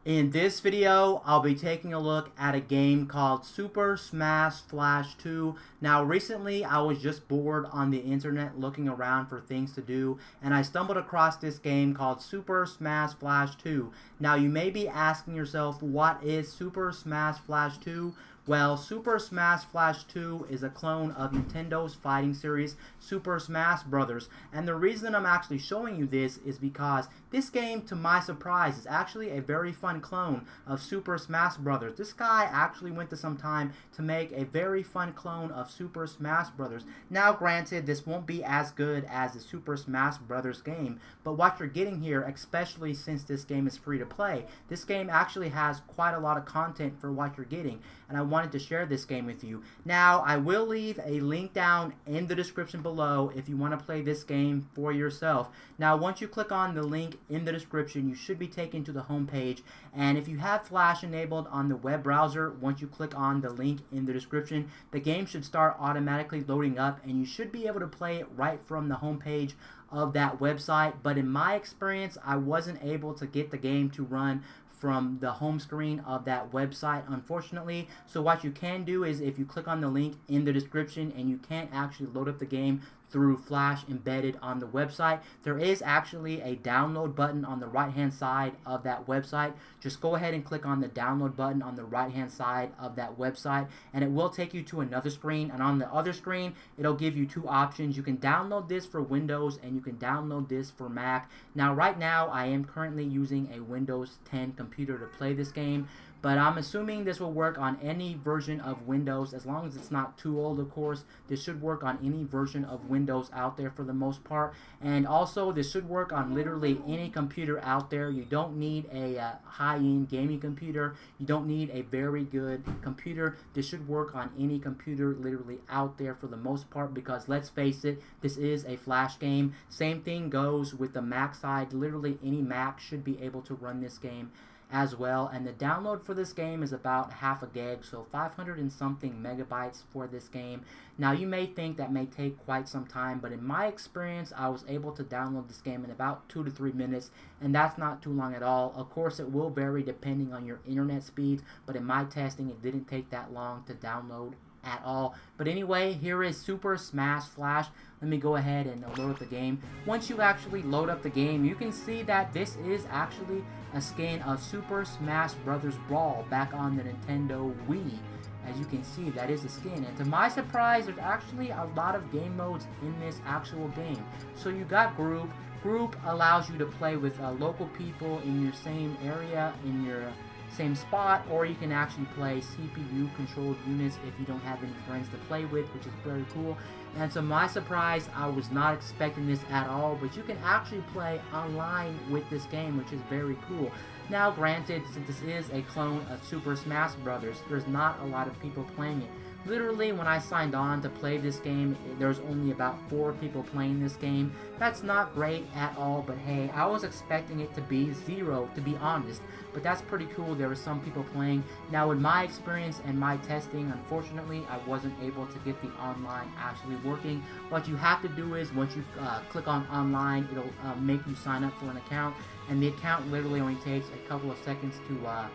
In this video, I'll be taking a look at a game called Super Smash Flash 2. Now, recently, I was just bored on the internet looking around for things to do, and I stumbled across this game called Super Smash Flash 2. Now, you may be asking yourself, what is Super Smash Flash 2? Well, Super Smash Flash 2 is a clone of Nintendo's fighting series, Super Smash Bros. And the reason I'm actually showing you this is because this game, to my surprise, is actually a very fun clone of Super Smash Bros. This guy actually went to some time to make a very fun clone of Super Smash Bros. Now, granted, this won't be as good as the Super Smash Bros. Game, but what you're getting here, especially since this game is free to play, this game actually has quite a lot of content for what you're getting, and I wanted to share this game with you. Now, I will leave a link down in the description below if you want to play this game for yourself. Now, once you click on the link in the description, you should be taken to the home page, and if you have Flash enabled on the web browser, once you click on the link in the description, the game should start automatically loading up, and you should be able to play it right from the home page of that website. But in my experience, I wasn't able to get the game to run from the home screen of that website, unfortunately. So what you can do is, if you click on the link in the description and you can't actually load up the game through Flash embedded on the website, there is actually a download button on the right hand side of that website. Just go ahead and click on the download button on the right hand side of that website, and it will take you to another screen, and on the other screen it'll give you two options. You can download this for Windows and you can download this for Mac. Now, right now I am currently using a Windows 10 computer to play this game, but I'm assuming this will work on any version of Windows, as long as it's not too old, of course. This should work on any version of Windows out there for the most part, and also this should work on literally any computer out there. You don't need a high-end gaming computer. You don't need a very good computer. This should work on any computer literally out there for the most part, because let's face it, this is a Flash game. Same thing goes with the Mac side. Literally any Mac should be able to run this game as well, and the download for this game is about half a gig, so 500 and something megabytes for this game. Now, you may think that may take quite some time, but in my experience, I was able to download this game in about 2 to 3 minutes, and that's not too long at all. Of course, it will vary depending on your internet speeds, but in my testing, it didn't take that long to download at all. But anyway, here is Super Smash Flash. Let me go ahead and load up the game. Once you actually load up the game, you can see that this is actually a skin of Super Smash Bros. Brawl back on the Nintendo Wii. As you can see, that is the skin, and to my surprise, there's actually a lot of game modes in this actual game. So you got Group. Group allows you to play with local people in your same area, in your same spot, or you can actually play CPU controlled units if you don't have any friends to play with, which is very cool. And to my surprise, I was not expecting this at all, but you can actually play online with this game, which is very cool. Now, granted, since this is a clone of Super Smash Bros., there's not a lot of people playing it. Literally, when I signed on to play this game, there's only about 4 people playing this game. That's not great at all, but hey, I was expecting it to be 0, to be honest. But that's pretty cool. There were some people playing. Now, in my experience and my testing, unfortunately, I wasn't able to get the online actually working. What you have to do is, once you click on online, it'll make you sign up for an account. And the account literally only takes a couple of seconds to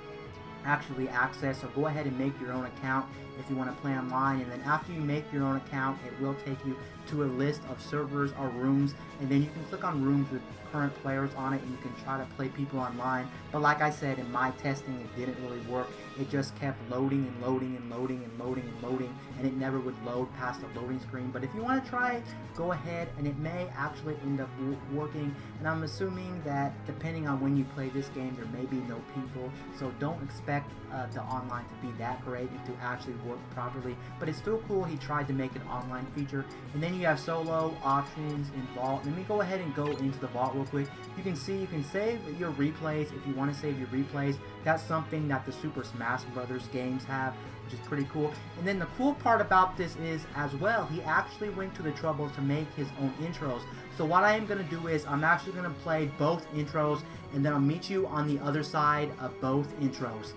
actually access, so go ahead and make your own account if you want to play online, and then after you make your own account, it will take you to a list of servers or rooms, and then you can click on rooms with current players on it, and you can try to play people online. But like I said, in my testing, it didn't really work. It just kept loading and loading and loading and loading and loading, and it never would load past the loading screen. But if you want to try it, go ahead, and it may actually end up working. And I'm assuming that depending on when you play this game, there may be no people, so don't expect the online to be that great and to actually work properly. But it's still cool. He tried to make an online feature. And then you have solo, options, and vault. Let me go ahead and go into the vault real quick. You can see you can save your replays if you want to save your replays. That's something that the Super Smash Bros. Games have, which is pretty cool. And then the cool part about this is, as well, he actually went to the trouble to make his own intros. So what I am going to do is, I'm actually going to play both intros, and then I'll meet you on the other side of both intros.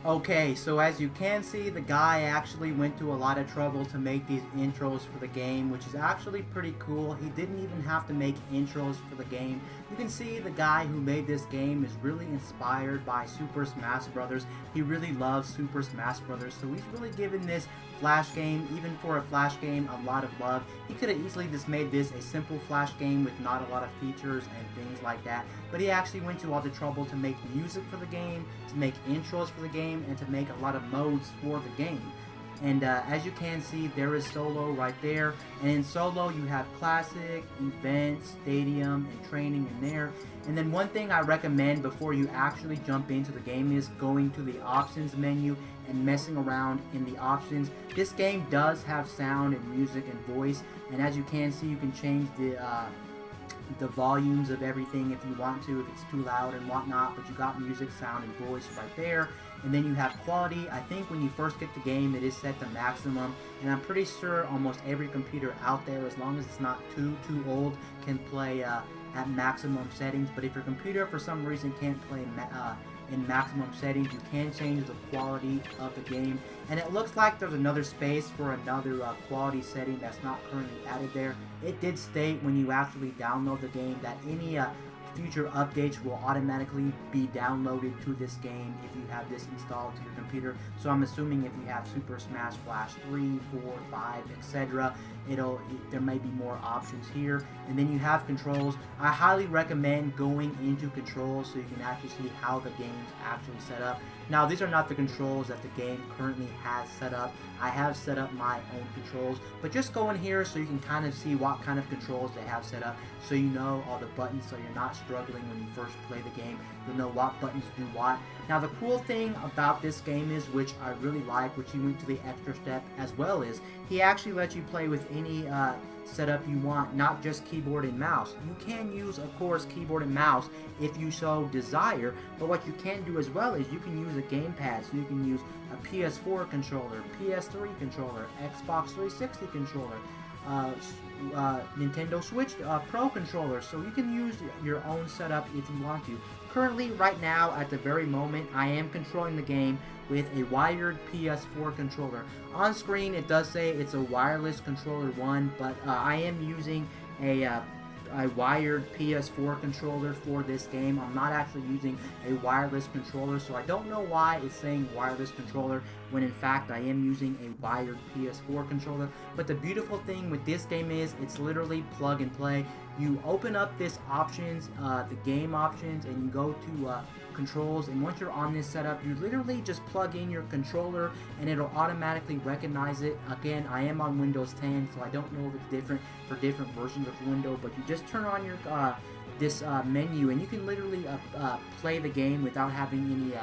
Okay, so as you can see, the guy actually went to a lot of trouble to make these intros for the game, which is actually pretty cool. He didn't even have to make intros for the game. You can see the guy who made this game is really inspired by Super Smash Bros. He really loves Super Smash Bros. So he's really given this Flash game, even for a Flash game, a lot of love. He could have easily just made this a simple Flash game with not a lot of features and things like that, but he actually went to all the trouble to make music for the game, to make intros for the game, and to make a lot of modes for the game. And as you can see, there is solo right there. And in solo, you have classic, event, stadium, and training in there. And then one thing I recommend before you actually jump into the game is going to the options menu and messing around in the options. This game does have sound and music and voice. And as you can see, you can change the volumes of everything if you want to, if it's too loud and whatnot, but you got music, sound, and voice right there. And then you have quality. I think when you first get the game, it is set to maximum, and I'm pretty sure almost every computer out there, as long as it's not too old, can play at maximum settings. But if your computer for some reason can't play in maximum settings, you can change the quality of the game. And it looks like there's another space for another quality setting that's not currently added there. It did state when you actually download the game that any future updates will automatically be downloaded to this game if you have this installed to your computer. So I'm assuming if you have Super Smash Flash 3, 4, 5, etc., there may be more options here. And then you have controls. I highly recommend going into controls so you can actually see how the game's actually set up. Now, these are not the controls that the game currently has set up. I have set up my own controls, but just go in here so you can kind of see what kind of controls they have set up, so you know all the buttons, so you're not struggling when you first play the game. You'll know what buttons do what. Now, the cool thing about this game is, which I really like, which he went to the extra step as well, is he actually lets you play with any setup you want, not just keyboard and mouse. You can use, of course, keyboard and mouse if you so desire, but what you can do as well is you can use a gamepad, so you can use a PS4 controller, PS3 controller, Xbox 360 controller, Nintendo Switch Pro controller, so you can use your own setup if you want to. Currently, right now, at the very moment, I am controlling the game with a wired PS4 controller. On screen, it does say it's a wireless controller 1, but I am using a wired PS4 controller for this game. I'm not actually using a wireless controller, so I don't know why it's saying wireless controller when in fact I am using a wired PS4 controller. But the beautiful thing with this game is it's literally plug and play. You open up this options, the game options, and you go to controls, and once you're on this setup, you literally just plug in your controller and it'll automatically recognize it. Again, I am on Windows 10, so I don't know if it's different for different versions of Windows, but you just turn on your this menu and you can literally play the game without having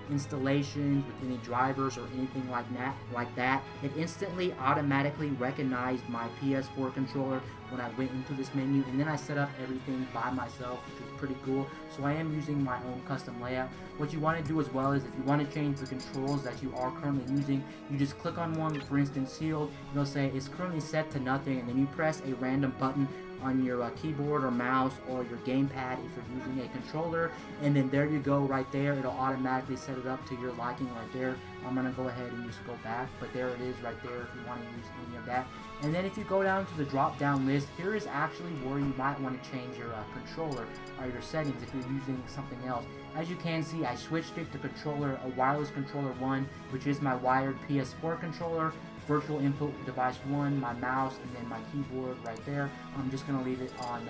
installations, with any drivers or anything like that, it instantly automatically recognized my PS4 controller when I went into this menu, and then I set up everything by myself, which is pretty cool. So I am using my own custom layout. What you want to do as well is if you want to change the controls that you are currently using, you just click on one, for instance shield, it'll say it's currently set to nothing, and then you press a random button on your keyboard or mouse or your gamepad if you're using a controller, and then there you go right there. It'll automatically set it up to your liking right there. I'm gonna go ahead and just go back, but there it is right there if you want to use any of that. And then if you go down to the drop down list, here is actually where you might want to change your controller or your settings if you're using something else. As you can see, I switched it to controller, a wireless controller 1, which is my wired PS4 controller, virtual input device 1, my mouse, and then my keyboard right there. I'm just going to leave it on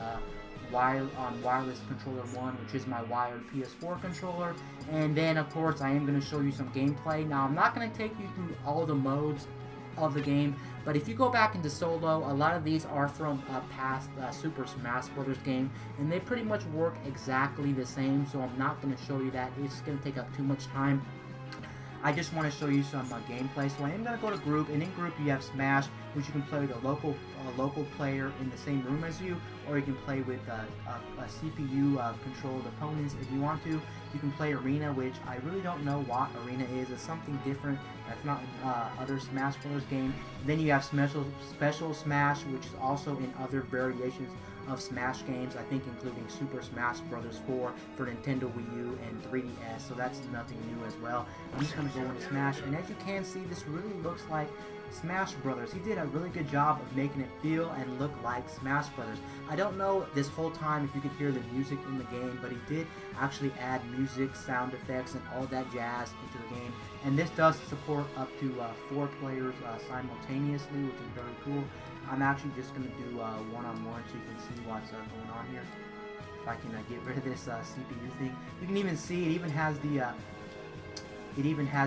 wireless controller 1, which is my wired PS4 controller. And then of course I am going to show you some gameplay. Now I'm not going to take you through all the modes of the game, but if you go back into solo, a lot of these are from past Super Smash Bros. Game, and they pretty much work exactly the same, so I'm not going to show you that. It's going to take up too much time. I just want to show you some gameplay. So I am going to go to group, and in group you have Smash, which you can play with a local player in the same room as you, or you can play with a CPU controlled opponents if you want to. You can play Arena, which I really don't know what Arena is. It's something different that's not other Smash Bros. Game. Then you have Special Smash, which is also in other variations of Smash games, I think including Super Smash Bros. 4 for Nintendo Wii U and 3DS, so that's nothing new as well. I'm just going to go into Smash, and as you can see, this really looks like Smash Brothers. He did a really good job of making it feel and look like Smash Brothers. I don't know this whole time if you could hear the music in the game, but he did actually add music, sound effects, and all that jazz into the game. And this does support up to 4 players simultaneously, which is very cool. I'm actually just going to do one-on-one so you can see what's going on here. If I can get rid of this CPU thing. You can even see it even has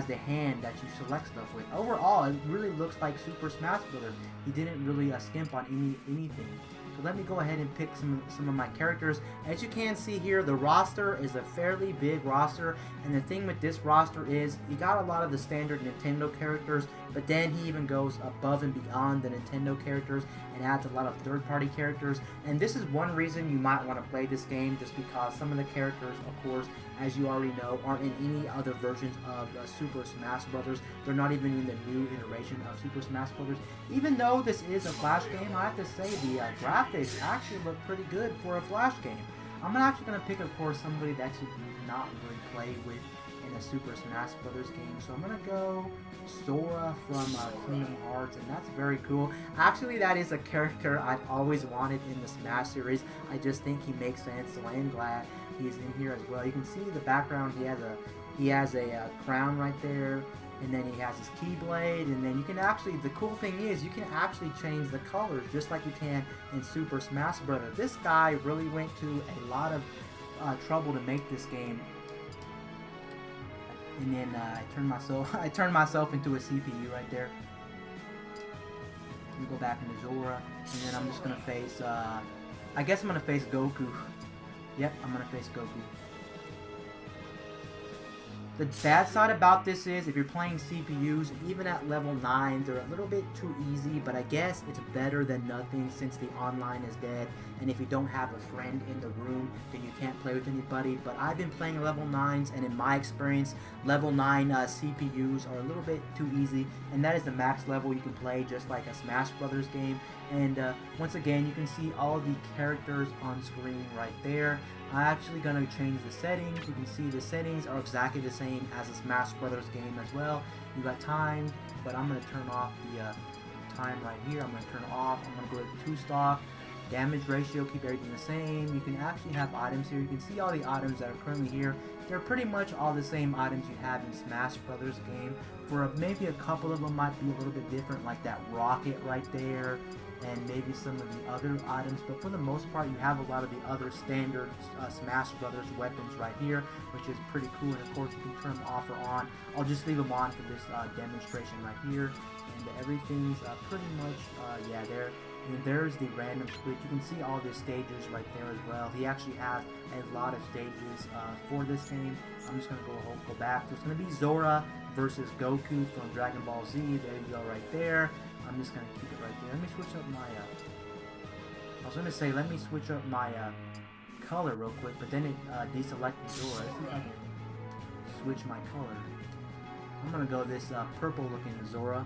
the hand that you select stuff with. Overall, it really looks like Super Smash Bros. He didn't really skimp on anything. So let me go ahead and pick some of my characters. As you can see here, the roster is a fairly big roster, and the thing with this roster is you got a lot of the standard Nintendo characters, but then he even goes above and beyond the Nintendo characters and adds a lot of third-party characters. And this is one reason you might want to play this game, just because some of the characters, of course, as you already know, aren't in any other versions of Super Smash Bros. They're not even in the new iteration of Super Smash Bros. Even though this is a Flash game, I have to say the graphics actually look pretty good for a Flash game. I'm actually going to pick, of course, somebody that you do not really play with in a Super Smash Bros. Game. So I'm going to go Sora from Kingdom Hearts, and that's very cool. Actually, that is a character I've always wanted in the Smash series. I just think he makes sense, so I am glad he's in here as well. You can see the background. He has a crown right there, and then he has his Keyblade, and then you can actually, the cool thing is you can actually change the colors just like you can in Super Smash Bros. This guy really went to a lot of trouble to make this game. And then I turned myself into a CPU right there. Let me go back into Zora, and then I'm just gonna face. I guess I'm gonna face Goku. Yep, I'm gonna face Goku. The bad side about this is if you're playing CPUs, even at level 9, they're a little bit too easy, but I guess it's better than nothing since the online is dead, and if you don't have a friend in the room, then you can't play with anybody. But I've been playing level 9s, and in my experience, level 9 CPUs are a little bit too easy, and that is the max level you can play, just like a Smash Brothers game. And once again, you can see all the characters on screen right there. I'm actually going to change the settings. You can see the settings are exactly the same as a Smash Brothers game as well. You got time, but I'm going to turn off the time right here. I'm going to turn it off. I'm going to go to 2-stock. Damage ratio, keep everything the same. You can actually have items here. You can see all the items that are currently here. They're pretty much all the same items you have in Smash Brothers game. For maybe a couple of them might be a little bit different, like that rocket right there, and maybe some of the other items, but for the most part you have a lot of the other standard Smash Brothers weapons right here, which is pretty cool. And of course you can turn them off or on. I'll just leave them on for this demonstration right here, and everything's pretty much yeah there. And there's the random switch. You can see all the stages right there as well. He actually has a lot of stages for this game. I'm just going to go back. So it's going to be Zora versus Goku from Dragon Ball Z. There you go right there. I'm just going to keep it right there. Let me switch up my... I was going to say, let me switch up my color real quick, but then it deselected Zora. Let's see if I can switch my color. I'm going to go this purple looking Zora.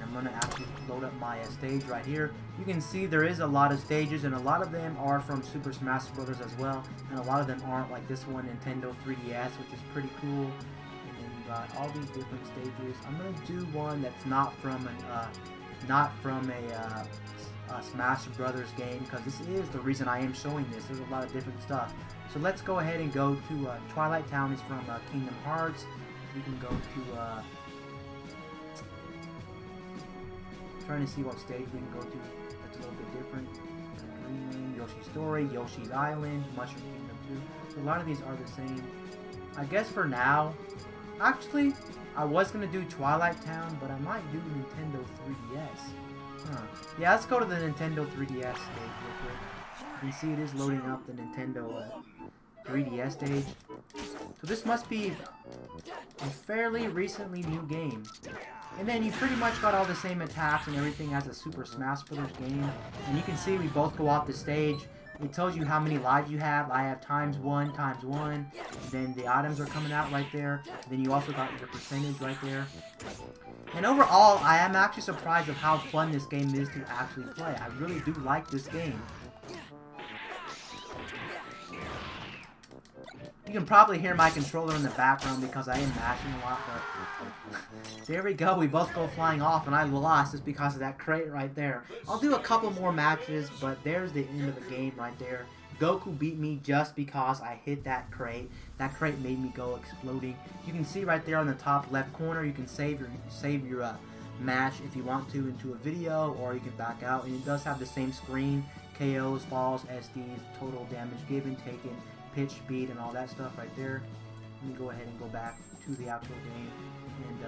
I'm going to actually load up my stage right here. You can see there is a lot of stages, and a lot of them are from Super Smash Bros. As well, and a lot of them aren't, like this one, Nintendo 3DS, which is pretty cool. And then you got all these different stages. I'm going to do one that's not from a Smash Brothers game, because this is the reason I am showing this. There's a lot of different stuff. So let's go ahead and go to Twilight Town. Is from Kingdom Hearts. We can go to... trying to see what stage we can go to that's a little bit different. Dreamland, Yoshi's Story, Yoshi's Island, Mushroom Kingdom 2. So a lot of these are the same. I guess for now, actually, I was going to do Twilight Town, but I might do Nintendo 3DS. Yeah, let's go to the Nintendo 3DS stage real quick. You can see it is loading up the Nintendo 3DS stage. So this must be a fairly recently new game. And then you pretty much got all the same attacks and everything as a Super Smash Bros. Game. And you can see we both go off the stage. It tells you how many lives you have. I have times one. And then the items are coming out right there. And then you also got your percentage right there. And overall, I am actually surprised of how fun this game is to actually play. I really do like this game. You can probably hear my controller in the background because I am mashing a lot, but there we go. We both go flying off, and I lost just because of that crate right there. I'll do a couple more matches, but there's the end of the game right there. Goku beat me just because I hit that crate. That crate made me go exploding. You can see right there on the top left corner, you can save your match if you want to into a video, or you can back out, and it does have the same screen: KOs, falls, SDs, total damage given, taken, pitch, speed, and all that stuff right there. Let me go ahead and go back to the actual game. And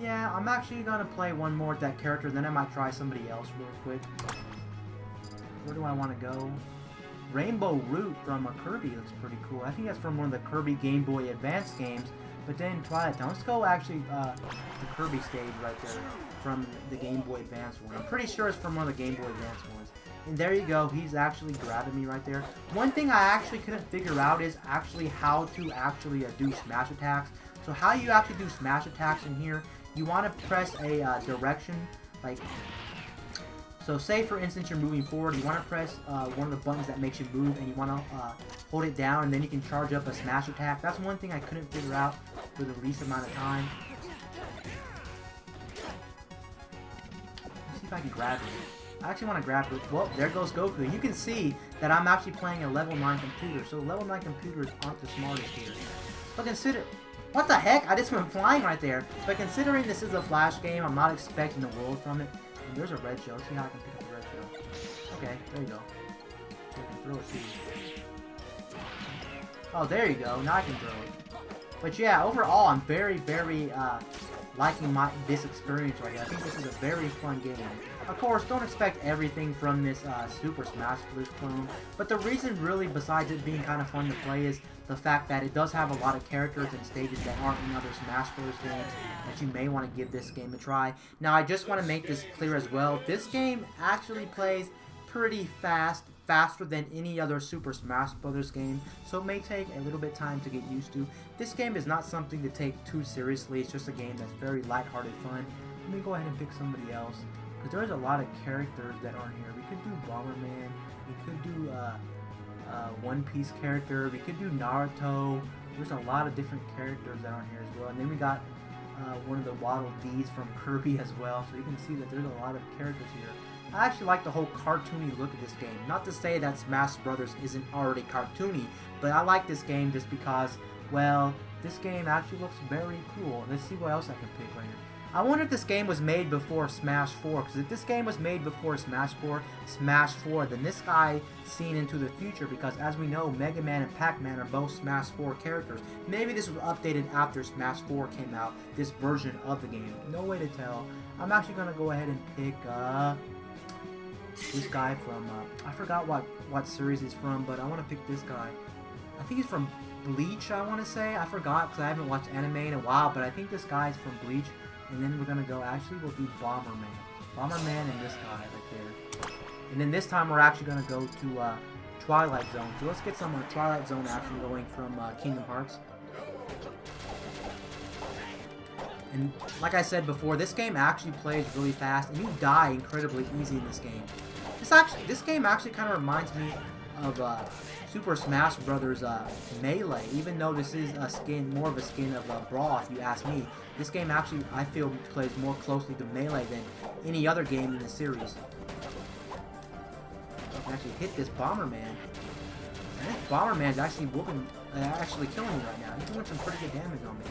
yeah, I'm actually gonna play one more with that character, then I might try somebody else real quick. Where do I want to go? Rainbow Root from a Kirby looks pretty cool. I think that's from one of the Kirby Game Boy Advance games. But then Twilight Town. Let's go actually the Kirby stage right there from the Game Boy Advance one. I'm pretty sure it's from one of the Game Boy Advance ones. And there you go, he's actually grabbing me right there. One thing I actually couldn't figure out is actually how to actually do smash attacks. So how you actually do smash attacks in here, you want to press a direction, like, so say for instance you're moving forward, you want to press one of the buttons that makes you move, and you want to hold it down, and then you can charge up a smash attack. That's one thing I couldn't figure out for the least amount of time. Let's see if I can grab it. I actually want to grab it. Well, there goes Goku. And you can see that I'm actually playing a level 9 computer. So level 9 computers aren't the smartest here. But consider... What the heck? I just went flying right there. But considering this is a Flash game, I'm not expecting the world from it. And there's a red shell. See how I can pick up the red shell. Okay, there you go. So I can throw it to you. Oh, there you go. Now I can throw it. But yeah, overall, I'm very liking this experience right here. I think this is a very fun game. Of course, don't expect everything from this Super Smash Bros. Clone, but the reason really, besides it being kind of fun to play, is the fact that it does have a lot of characters and stages that aren't in other Smash Bros. Games that you may want to give this game a try. Now, I just want to make this clear as well. This game actually plays pretty fast, faster than any other Super Smash Bros. Game, so it may take a little bit of time to get used to. This game is not something to take too seriously. It's just a game that's very lighthearted fun. Let me go ahead and pick somebody else, because there's a lot of characters that aren't here. We could do Bomberman, we could do One Piece character, we could do Naruto. There's a lot of different characters that aren't here as well. And then we got one of the Waddle Dees from Kirby as well, so you can see that there's a lot of characters here. I actually like the whole cartoony look of this game. Not to say that Smash Brothers isn't already cartoony, but I like this game just because, well, this game actually looks very cool. Let's see what else I can pick right here. I wonder if this game was made before Smash 4, because if this game was made before Smash 4, then this guy seen into the future, because as we know, Mega Man and Pac-Man are both Smash 4 characters. Maybe this was updated after Smash 4 came out, this version of the game. No way to tell. I'm actually gonna go ahead and pick this guy from I forgot what series he's from, but I want to pick this guy. I think he's from Bleach, I want to say. I forgot because I haven't watched anime in a while, but I think this guy's from Bleach. And then we're gonna go. Actually, we'll do Bomberman. Bomberman and this guy right there. And then this time we're actually gonna go to Twilight Zone. So let's get some Twilight Zone action going from Kingdom Hearts. And like I said before, this game actually plays really fast, and you die incredibly easy in this game. This game actually kind of reminds me of Super Smash Brothers Melee, even though this is more of a skin of Brawl, if you ask me. This game actually, I feel, plays more closely to Melee than any other game in the series. I can actually hit this Bomberman. And this Bomberman's actually actually killing me right now. He's doing some pretty good damage on me.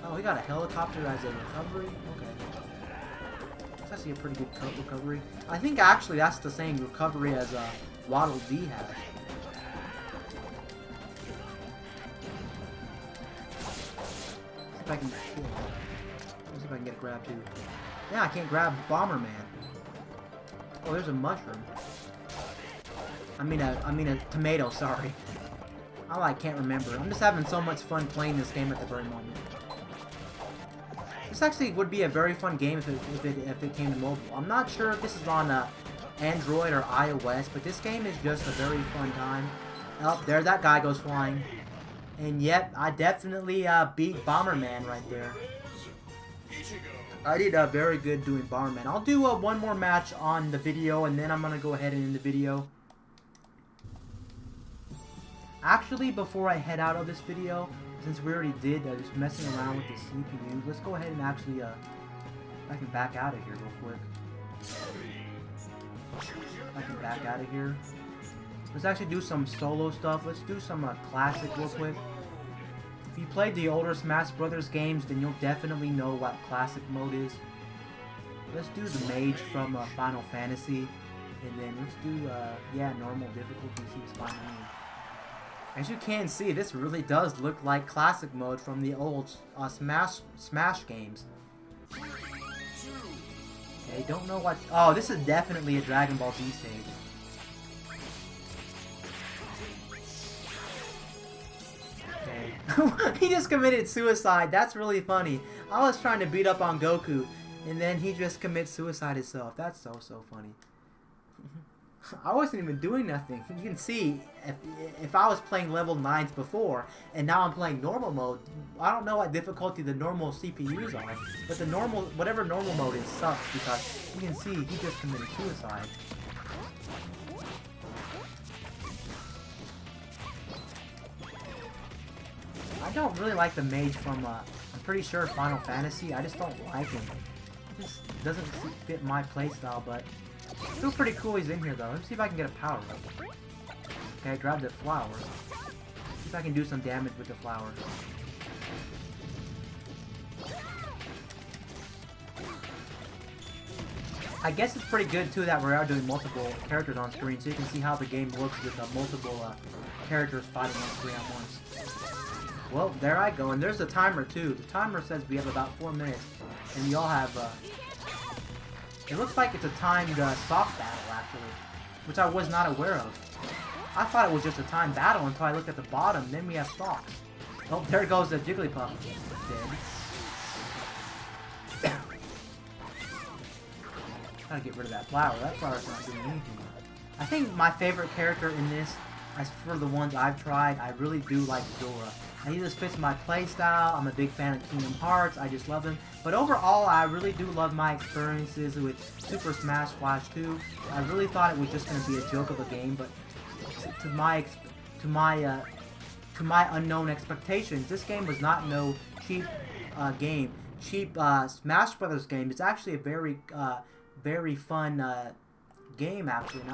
Oh, he got a helicopter as a recovery? Okay. That's actually a pretty good recovery. I think actually that's the same recovery as Waddle Dee has. See if I can kill him. Let's see if I can get a grab too. Yeah, I can't grab Bomberman. Oh, there's a mushroom. I mean a tomato, sorry. I can't remember. I'm just having so much fun playing this game at the very moment. This actually would be a very fun game if it came to mobile. I'm not sure if this is on Android or iOS, but this game is just a very fun time. Oh, there that guy goes flying. And yep, I definitely beat Bomberman right there. I did very good doing Bomberman. I'll do one more match on the video, and then I'm going to go ahead and end the video. Actually, before I head out of this video, since we already did just messing around with the CPU, let's go ahead and actually, I can back out of here real quick. I can back out of here. Let's actually do some solo stuff. Let's do some classic real quick. If you played the older Smash Brothers games, then you'll definitely know what classic mode is. Let's do the mage from Final Fantasy, and then let's do yeah, normal difficulty. Seems fine to me. As you can see, this really does look like classic mode from the old Smash games. Okay, don't know what... Oh, this is definitely a Dragon Ball Z stage. Okay. He just committed suicide. That's really funny. I was trying to beat up on Goku, and then he just commits suicide himself. That's so funny. I wasn't even doing nothing. You can see, if I was playing level 9s before, and now I'm playing normal mode, I don't know what difficulty the normal CPUs are, but the normal, whatever normal mode is, sucks, because you can see he just committed suicide. I don't really like the mage from, I'm pretty sure Final Fantasy. I just don't like him. It just doesn't fit my playstyle, but... Still pretty cool he's in here though. Let's see if I can get a power up. Okay, I grabbed the flower. See if I can do some damage with the flower. I guess it's pretty good too that we are doing multiple characters on screen, so you can see how the game looks with multiple characters fighting on screen at once. Well, there I go, and there's the timer too. The timer says we have about 4 minutes, and y'all have it looks like it's a timed stop battle, actually, which I was not aware of. I thought it was just a timed battle until I looked at the bottom, then we have stops. Oh, there goes the Jigglypuff. Dead. Gotta get rid of that flower. That flower's not doing anything. I think my favorite character in this, as for the ones I've tried, I really do like Dora. And he just fits my playstyle. I'm a big fan of Kingdom Hearts. I just love him. But overall, I really do love my experiences with Super Smash Flash 2. I really thought it was just going to be a joke of a game, but to my unknown expectations, this game was not no cheap game. Cheap Smash Brothers game. It's actually a very fun game actually, and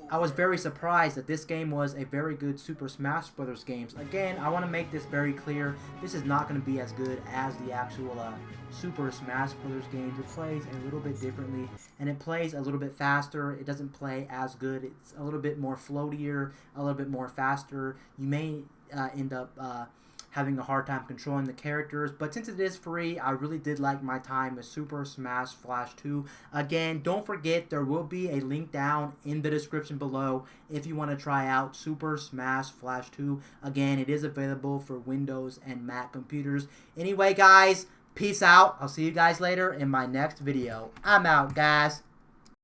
I was very surprised that this game was a very good Super Smash Brothers games. Again, I want to make this very clear. This is not going to be as good as the actual Super Smash Brothers games. It plays a little bit differently, and it plays a little bit faster. It doesn't play as good. It's a little bit more floatier, a little bit more faster. You may end up having a hard time controlling the characters. But since it is free, I really did like my time with Super Smash Flash 2. Again, don't forget there will be a link down in the description below if you want to try out Super Smash Flash 2. Again, it is available for Windows and Mac computers. Anyway, guys, peace out. I'll see you guys later in my next video. I'm out, guys.